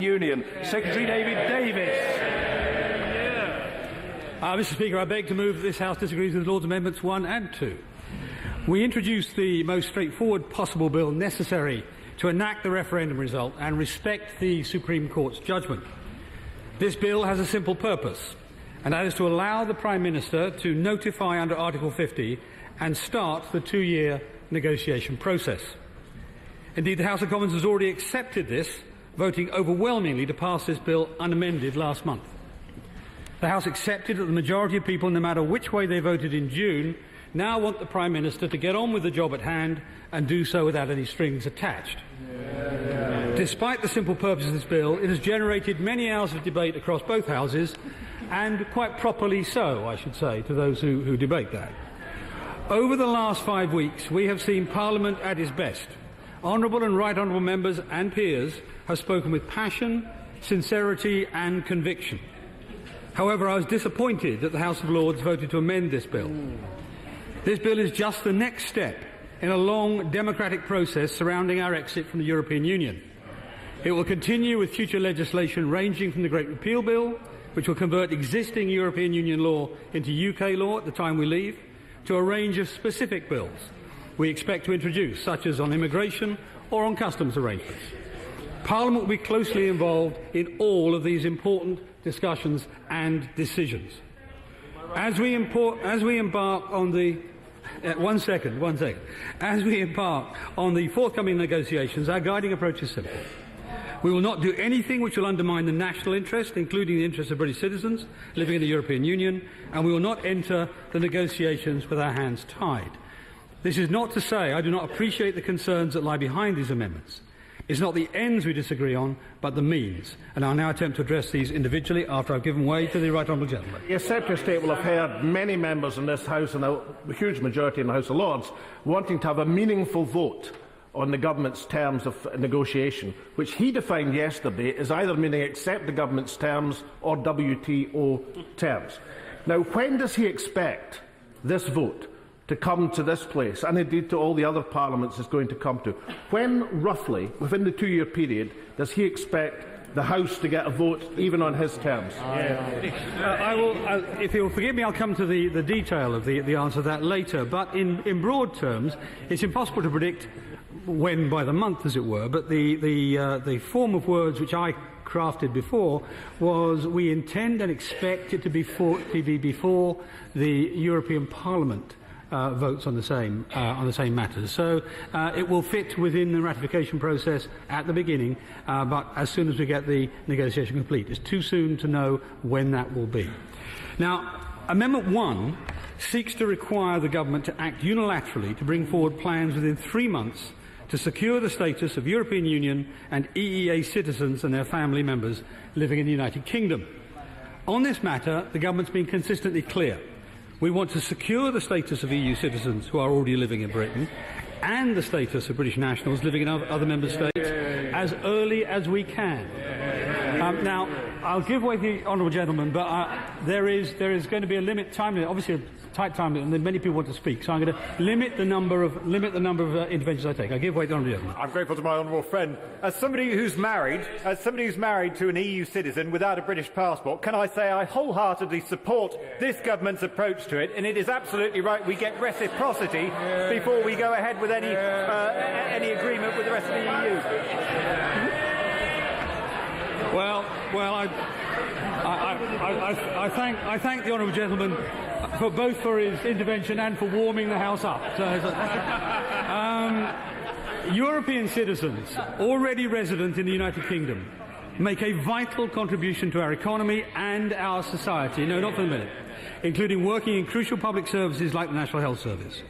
Union, Secretary Davies. Mr. Speaker, I beg to move that this House disagrees with Lord's Amendments 1 and 2. We introduced the most straightforward possible bill necessary to enact the referendum result and respect the Supreme Court's judgment. This bill has a simple purpose, and that is to allow the Prime Minister to notify under Article 50 and start the two-year negotiation process. Indeed, the House of Commons has already accepted this, voting overwhelmingly to pass this bill unamended last month. The House accepted that the majority of people, no matter which way they voted in June, now want the Prime Minister to get on with the job at hand and do so without any strings attached. Despite the simple purpose of this bill, it has generated many hours of debate across both houses, and quite properly so, I should say, to those who debate that. Over the last 5 weeks, we have seen Parliament at its best. Honourable and right honourable members and peers have spoken with passion, sincerity and conviction. However, I was disappointed that the House of Lords voted to amend this bill. This bill is just the next step in a long democratic process surrounding our exit from the European Union. It will continue with future legislation ranging from the Great Repeal Bill, which will convert existing European Union law into UK law at the time we leave, to a range of specific bills we expect to introduce, such as on immigration or on customs arrangements. Parliament will be closely involved in all of these important discussions and decisions. As we embark on the forthcoming negotiations, our guiding approach is simple. We will not do anything which will undermine the national interest, including the interests of British citizens living in the European Union, and we will not enter the negotiations with our hands tied. This is not to say I do not appreciate the concerns that lie behind these amendments. It's not the ends we disagree on, but the means. And I'll now attempt to address these individually after I've given way to the right honourable gentleman. The Secretary of State will have heard many members in this House, and a huge majority in the House of Lords, wanting to have a meaningful vote on the government's terms of negotiation, which he defined yesterday as either meaning accept the government's terms or WTO terms. Now, when does he expect this vote to come to this place, and indeed to all the other parliaments it's going to come to? When, roughly, within the two-year period, does he expect the House to get a vote even on his terms? If you'll forgive me, I'll come to the detail of the answer to that later. But in broad terms, it's impossible to predict when by the month, as it were. But the form of words which I crafted before was we intend and expect it to be before the European Parliament votes on the same matters. So it will fit within the ratification process at the beginning, but as soon as we get the negotiation complete. It's too soon to know when that will be. Now, Amendment 1 seeks to require the government to act unilaterally to bring forward plans within 3 months to secure the status of European Union and EEA citizens and their family members living in the United Kingdom. On this matter, the government's been consistently clear. We want to secure the status of EU citizens who are already living in Britain and the status of British nationals living in other member states as early as we can. Now, I'll give way to the honourable gentleman, but there is going to be a time limit, obviously a tight time limit, and then many people want to speak. So I'm going to limit the number of interventions I take. I give way to the honourable gentleman. I'm grateful to my honourable friend. As somebody who's married to an EU citizen without a British passport, can I say I wholeheartedly support this government's approach to it, and it is absolutely right we get reciprocity before we go ahead with any agreement with the rest of the EU. Well, I thank the honourable gentleman for his intervention and for warming the House up. European citizens already resident in the United Kingdom make a vital contribution to our economy and our society. No, not for a minute. Including working in crucial public services like the National Health Service.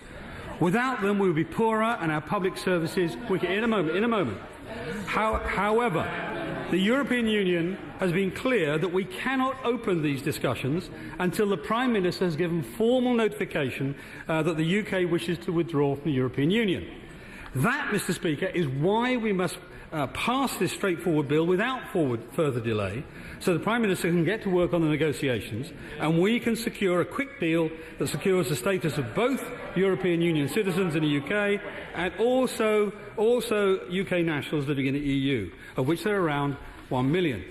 Without them, we would be poorer and our public services weaker. In a moment. However, the European Union has been clear that we cannot open these discussions until the Prime Minister has given formal notification that the UK wishes to withdraw from the European Union. That, Mr. Speaker, is why we must pass this straightforward bill without further delay, so the Prime Minister can get to work on the negotiations and we can secure a quick deal that secures the status of both European Union citizens in the UK and also UK nationals living in the EU, of which there are around 1 million.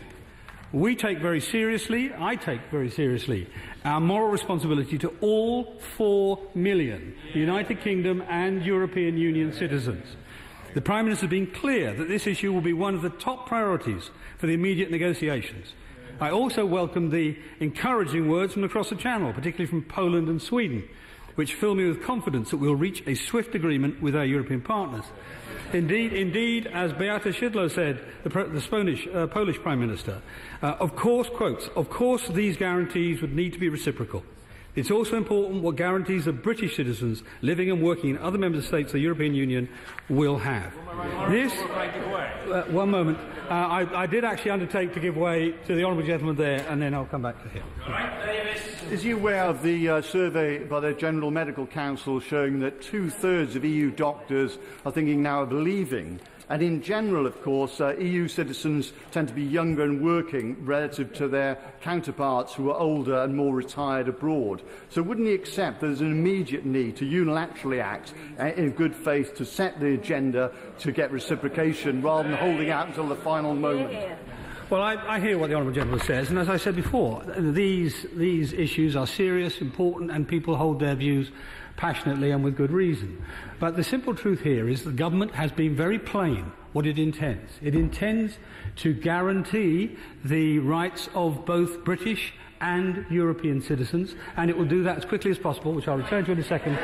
We take very seriously, I take very seriously, our moral responsibility to all 4 million United Kingdom and European Union citizens. The Prime Minister has been clear that this issue will be one of the top priorities for the immediate negotiations. I also welcome the encouraging words from across the Channel, particularly from Poland and Sweden, which fill me with confidence that we will reach a swift agreement with our European partners. Indeed, as Beata Szydło said, the Polish Prime Minister, of course, quotes, of course these guarantees would need to be reciprocal. It's also important what guarantees that British citizens living and working in other member states of the European Union will have. One moment. I did actually undertake to give way to the honourable gentleman there, and then I'll come back to him. Is he aware of the survey by the General Medical Council showing that 2/3 of EU doctors are thinking now of leaving? And in general, of course, EU citizens tend to be younger and working relative to their counterparts who are older and more retired abroad. So wouldn't he accept there's an immediate need to unilaterally act in good faith to set the agenda to get reciprocation rather than holding out until the final moment? Well, I hear what the honourable gentleman says, and as I said before, these issues are serious, important, and people hold their views passionately and with good reason. But the simple truth here is the government has been very plain what it intends. It intends to guarantee the rights of both British and European citizens, and it will do that as quickly as possible, which I'll return to in a second.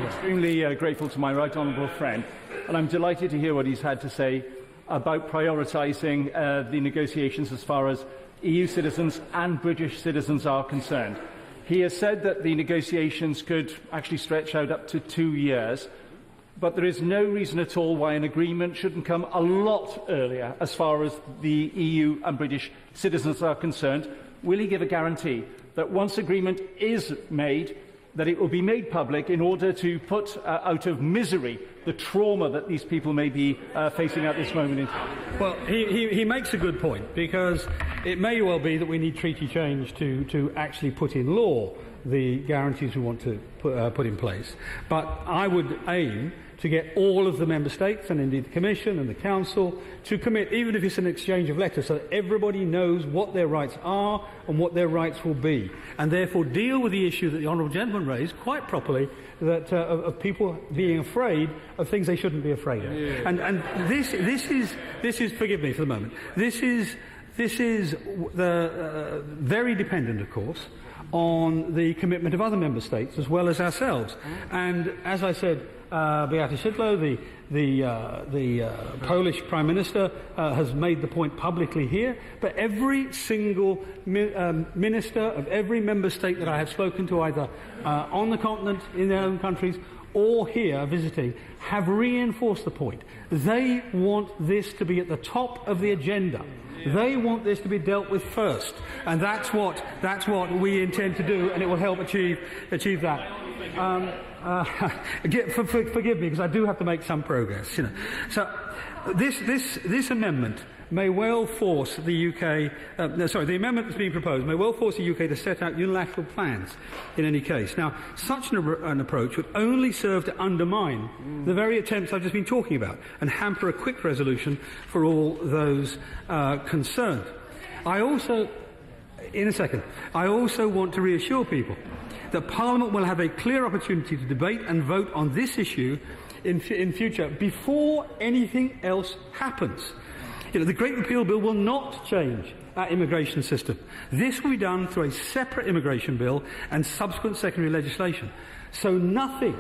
Extremely grateful to my right honourable friend, and I'm delighted to hear what he's had to say about prioritising the negotiations as far as EU citizens and British citizens are concerned. He has said that the negotiations could actually stretch out up to 2 years, but there is no reason at all why an agreement shouldn't come a lot earlier as far as the EU and British citizens are concerned. Will he give a guarantee that once agreement is made, that it will be made public in order to put out of misery the trauma that these people may be facing at this moment in time? Well, he makes a good point, because it may well be that we need treaty change to actually put in law the guarantees we want to put in place. But I would aim to get all of the member states, and indeed the Commission and the Council, to commit, even if it's an exchange of letters, so that everybody knows what their rights are and what their rights will be, and therefore deal with the issue that the honourable gentleman raised quite properly, that of people being afraid of things they shouldn't be afraid of. Yeah. And this is forgive me for the moment. This is very dependent, of course, on the commitment of other member states as well as ourselves. And as I said, Beata Szydło, the Polish Prime Minister, has made the point publicly here, but every single minister of every member state that I have spoken to, either on the continent, in their own countries, or here visiting, have reinforced the point. They want this to be at the top of the agenda. They want this to be dealt with first, and that's what we intend to do, and it will help achieve that. Forgive me, because I do have to make some progress. You know. So this amendment may well force the UK. The amendment that's being proposed may well force the UK to set out unilateral plans. In any case, now such an approach would only serve to undermine the very attempts I've just been talking about and hamper a quick resolution for all those concerned. I also want to reassure people that Parliament will have a clear opportunity to debate and vote on this issue in future before anything else happens. You know, the Great Repeal Bill will not change our immigration system. This will be done through a separate immigration bill and subsequent secondary legislation. So nothing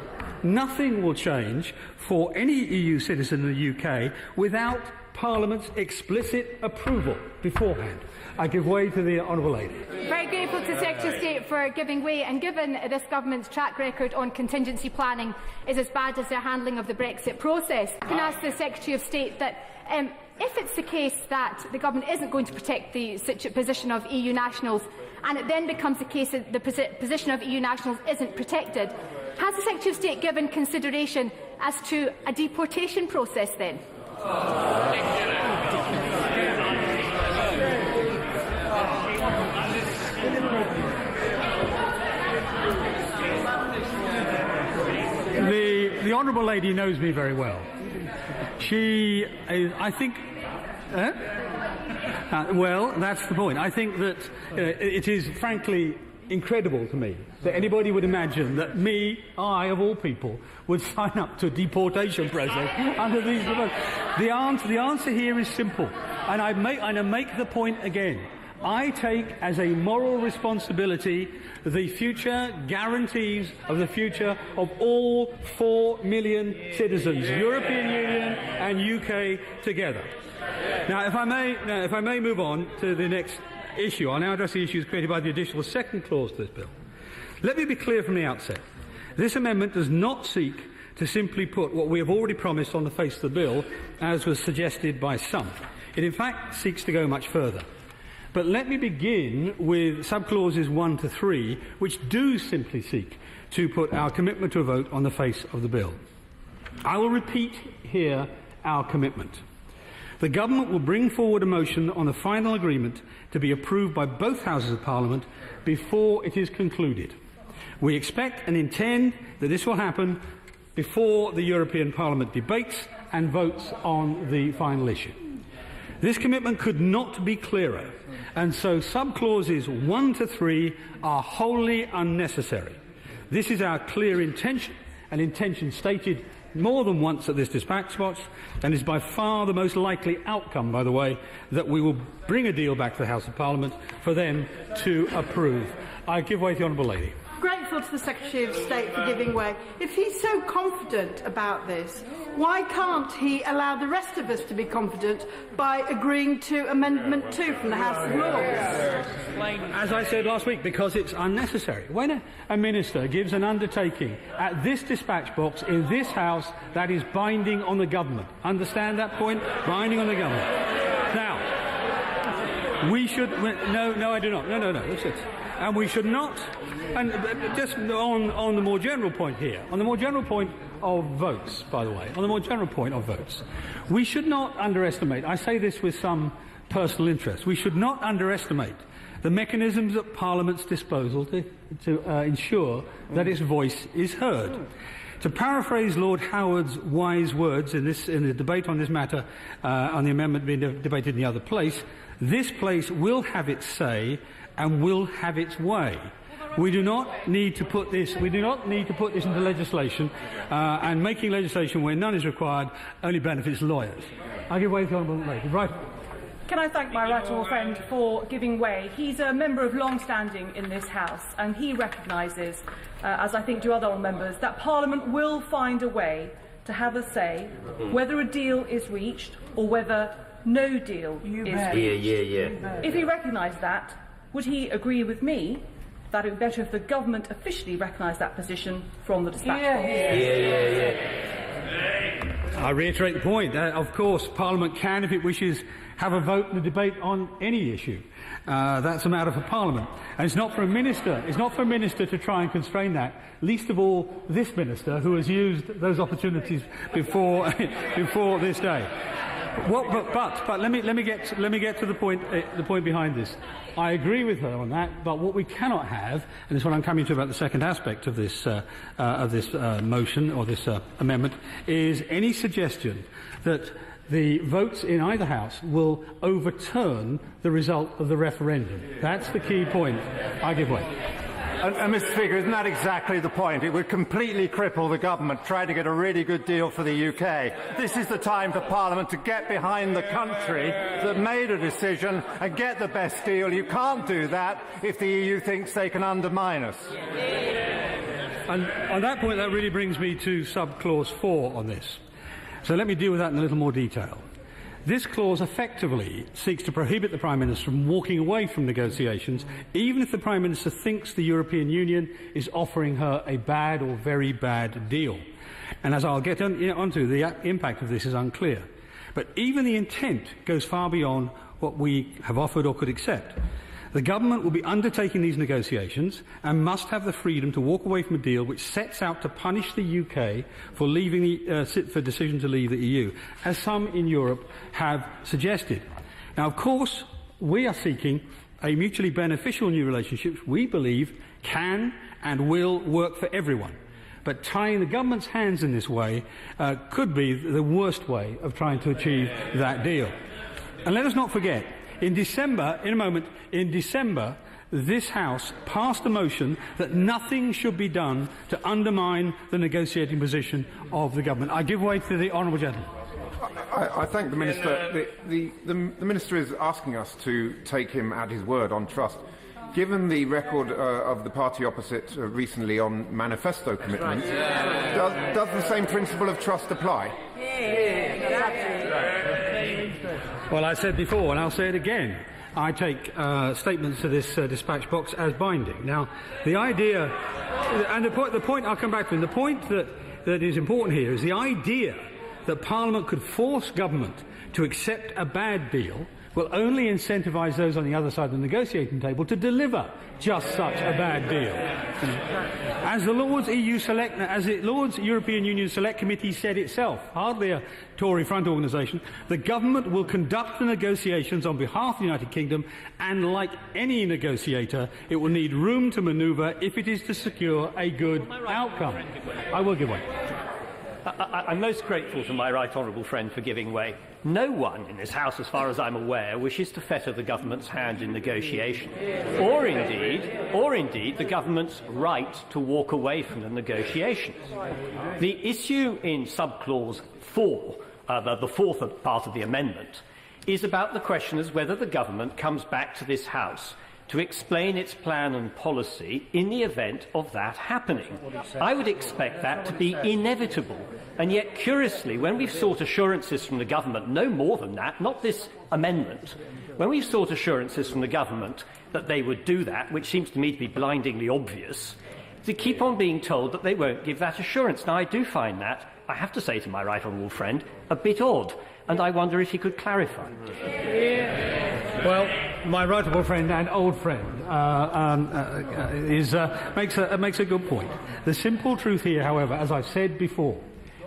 will change for any EU citizen in the UK without Parliament's explicit approval beforehand. I give way to the honourable lady. Very grateful to Secretary of State for giving way, and given this government's track record on contingency planning is as bad as their handling of the Brexit process, I can ask the Secretary of State that if it's the case that the government isn't going to protect the position of EU nationals, and it then becomes the case that the position of EU nationals isn't protected, has the Secretary of State given consideration as to a deportation process then? The honourable lady knows me very well. She is, I think... Well, that's the point. I think that it is frankly incredible to me that anybody would imagine that I of all people, would sign up to a deportation process under these proposals. The answer here is simple, and I make the point again. I take as a moral responsibility the future guarantees of the future of all 4 million citizens, European Union and UK together. Now, if I may move on to the next issue, I'll now address the issues created by the additional second clause to this bill. Let me be clear from the outset. This amendment does not seek to simply put what we have already promised on the face of the bill, as was suggested by some. It in fact seeks to go much further. But let me begin with subclauses 1 to 3, which do simply seek to put our commitment to a vote on the face of the bill. I will repeat here our commitment. The Government will bring forward a motion on the final agreement to be approved by both Houses of Parliament before it is concluded. We expect and intend that this will happen before the European Parliament debates and votes on the final issue. This commitment could not be clearer, and so subclauses 1 to 3 are wholly unnecessary. This is our clear intention, an intention stated more than once at this dispatch box, and is by far the most likely outcome, by the way, that we will bring a deal back to the House of Parliament for them to approve. I give way to the Honourable Lady. Grateful to the Secretary of State for giving way. If he's so confident about this, why can't he allow the rest of us to be confident by agreeing to Amendment 2 from the House of Lords? As I said last week, because it's unnecessary. When a minister gives an undertaking at this dispatch box in this House, that is binding on the Government. Understand that point? Binding on the Government. Now, we should... No, I do not. No, that's it. And we should not... And just on the more general point here, on the more general point of votes, by the way, on the more general point of votes, we should not underestimate, I say this with some personal interest, we should not underestimate the mechanisms at Parliament's disposal to ensure that its voice is heard. To paraphrase Lord Howard's wise words in the debate on this matter, on the amendment being debated in the other place, this place will have its say and will have its way. We do not need to put this. We do not need to put this into legislation, and making legislation where none is required only benefits lawyers. I give way to the Honourable Lady. Right. Can I thank my right honourable friend for giving way? He's a member of long standing in this House, and he recognises, as I think do other honourable members, that Parliament will find a way to have a say whether a deal is reached or whether no deal is reached. If he recognised that, would he agree with me that it would be better if the Government officially recognised that position from the dispatch box? I reiterate the point. Of course, Parliament can, if it wishes, have a vote and a debate on any issue. That's a matter for Parliament. And it's not for a minister. It's not for a minister to try and constrain that. Least of all, this minister, who has used those opportunities before before this day. But let me get to the point behind this. I agree with her on that, but what we cannot have, and this is what I'm coming to about the second aspect of this motion or this amendment, is any suggestion that the votes in either house will overturn the result of the referendum. That's the key point. I give way. And Mr. Speaker, isn't that exactly the point? It would completely cripple the Government trying to get a really good deal for the UK. This is the time for Parliament to get behind the country that made a decision and get the best deal. You can't do that if the EU thinks they can undermine us. And on that point, that really brings me to subclause 4 on this. So let me deal with that in a little more detail. This clause effectively seeks to prohibit the Prime Minister from walking away from negotiations, even if the Prime Minister thinks the European Union is offering her a bad or very bad deal. And as I'll get onto, the impact of this is unclear. But even the intent goes far beyond what we have offered or could accept. The Government will be undertaking these negotiations and must have the freedom to walk away from a deal which sets out to punish the UK for for decision to leave the EU, as some in Europe have suggested. Now, of course, we are seeking a mutually beneficial new relationship which we believe can and will work for everyone. But tying the Government's hands in this way could be the worst way of trying to achieve that deal. And let us not forget, In December, this House passed a motion that nothing should be done to undermine the negotiating position of the government. I give way to the honourable gentleman. I thank the Minister. The Minister is asking us to take him at his word on trust. Given the record of the party opposite recently on manifesto commitments, does the same principle of trust apply? Well, I said before, and I'll say it again. I take statements to this dispatch box as binding. Now, the idea, and the point I'll come back to, and the point that is important here is the idea that Parliament could force government to accept a bad deal will only incentivise those on the other side of the negotiating table to deliver just such a bad deal. As the Lord's European Union Select Committee said itself, hardly a Tory front organisation, the government will conduct the negotiations on behalf of the United Kingdom, and like any negotiator, it will need room to manoeuvre if it is to secure a good outcome. I will give way. I'm most grateful to my right honourable friend for giving way. No one in this House, as far as I'm aware, wishes to fetter the government's hand in negotiation, or indeed the government's right to walk away from the negotiations. The issue in subclause 4, the fourth part of the amendment, is about the question as whether the government comes back to this House to explain its plan and policy in the event of that happening. I would expect that to be inevitable. And yet, curiously, when we've sought assurances from the government, no more than that, not this amendment, when we've sought assurances from the government that they would do that, which seems to me to be blindingly obvious, they keep on being told that they won't give that assurance. Now, I do find that, I have to say to my right honourable friend, a bit odd, and I wonder if he could clarify. Well, my right honourable friend and old friend makes a good point. The simple truth here, however, as I've said before,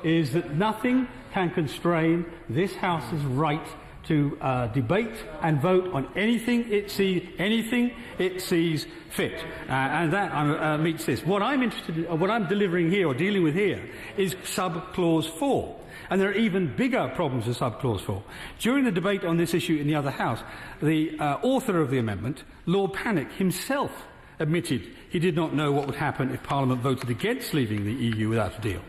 is that nothing can constrain this House's right to debate and vote on anything it sees fit, and that meets this. What I'm interested in, what I'm delivering here or dealing with here, is subclause 4. And there are even bigger problems with subclause 4. During the debate on this issue in the other House, the author of the amendment, Lord Kinnock, himself admitted he did not know what would happen if Parliament voted against leaving the EU without a deal.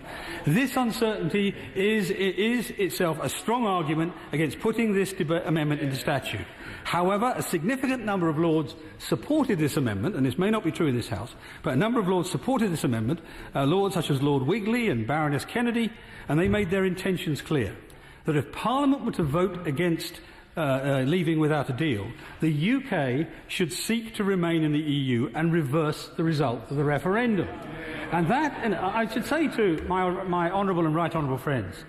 This uncertainty is itself a strong argument against putting this amendment into statute. However, a significant number of Lords supported this amendment, and this may not be true in this House, but a number of Lords supported this amendment, Lords such as Lord Wigley and Baroness Kennedy, and they made their intentions clear, that if Parliament were to vote against leaving without a deal, the UK should seek to remain in the EU and reverse the result of the referendum. And I should say to my honourable and right honourable friends,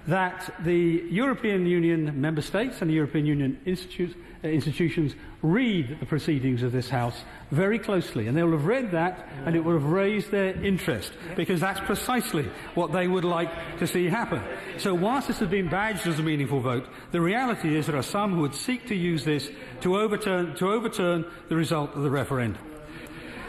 that the European Union member states and the European Union institutions read the proceedings of this House very closely, and they will have read that and it will have raised their interest, because that's precisely what they would like to see happen. So whilst this has been badged as a meaningful vote, the reality is there are some who would seek to use this to overturn the result of the referendum.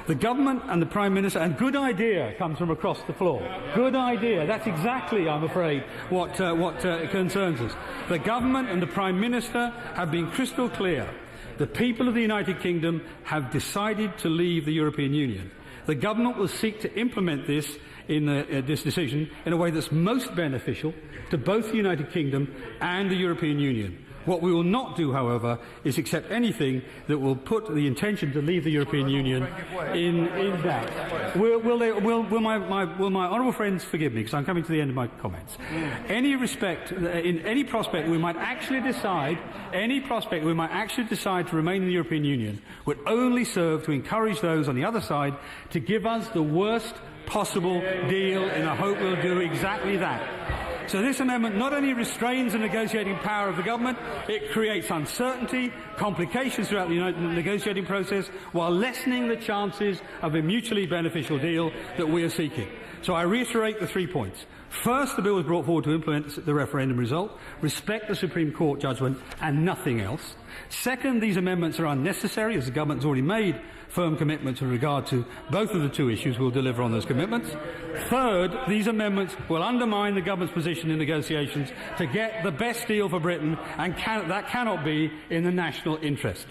The government and the Prime Minister, and good idea comes from across the floor. Good idea. That's exactly, I'm afraid, what concerns us. The government and the Prime Minister have been crystal clear. The people of the United Kingdom have decided to leave the European Union. The government will seek to implement this this decision in a way that's most beneficial to both the United Kingdom and the European Union. What we will not do, however, is accept anything that will put the intention to leave the European Union in doubt. Will my honourable friends forgive me, because I'm coming to the end of my comments? In any prospect we might actually decide to remain in the European Union would only serve to encourage those on the other side to give us the worst possible deal in the hope we'll do exactly that. So this amendment not only restrains the negotiating power of the government, it creates uncertainty, complications throughout the negotiating process, while lessening the chances of a mutually beneficial deal that we are seeking. So I reiterate the 3 points. First, the bill was brought forward to implement the referendum result, respect the Supreme Court judgment and nothing else. Second, these amendments are unnecessary, as the government has already made firm commitments with regard to both of the two issues. We'll deliver on those commitments. Third, these amendments will undermine the government's position in negotiations to get the best deal for Britain, and that cannot be in the national interest.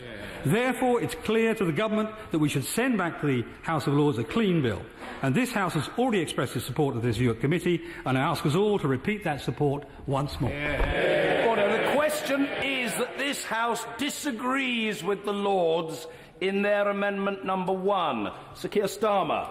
Therefore, it's clear to the government that we should send back to the House of Lords a clean bill. And this House has already expressed its support of this view at committee, and I ask us all to repeat that support once more. Order. The question is that this House disagrees with the Lords in their amendment number 1. Sir Keir Starmer.